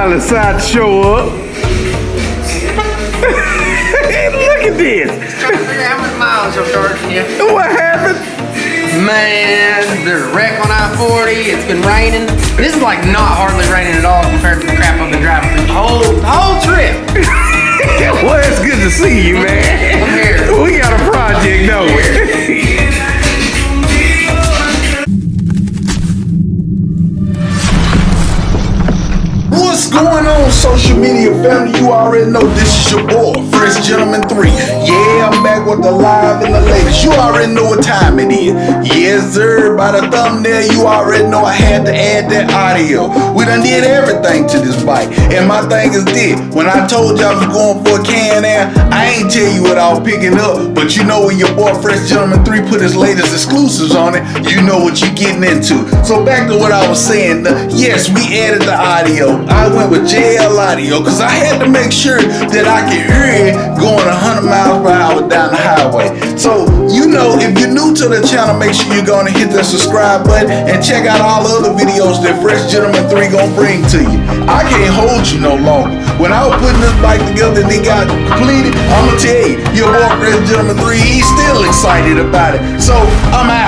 finally decided to show up. Look at this. Trying to figure out how many miles I'm charging you. What happened? Man, there's a wreck on I-40. It's been raining. This is like not hardly raining at all compared to the crap I've been driving through the whole trip. Well, it's good to see you, man. I'm here. We got a project, don't we? What's going on, social media family? You already know this is your boy, Fresh Gentleman 3. Yeah, I'm back with the live and the latest. You already know what time it is. Yes, sir. By the thumbnail, you already know I had to add that audio. We done did everything to this bike. And my thing is this. When I told you I was going for a Canam, I ain't tell you what I was picking up. But you know when your boy, Fresh Gentleman 3, put his latest exclusives on it, you know what you're getting into. So back to what I was saying. Yes, we added the audio. I went with JL audio because I had to make sure that I could hear it going 100 miles per hour down the highway. So, you know, if you're new to the channel, make sure you're going to hit that subscribe button and check out all the other videos that Fresh Gentleman 3 gonna bring to you. I can't hold you no longer. When I was putting this bike together and it got completed, I'm gonna tell you, your boy Fresh Gentleman 3, he's still excited about it. So, I'm out.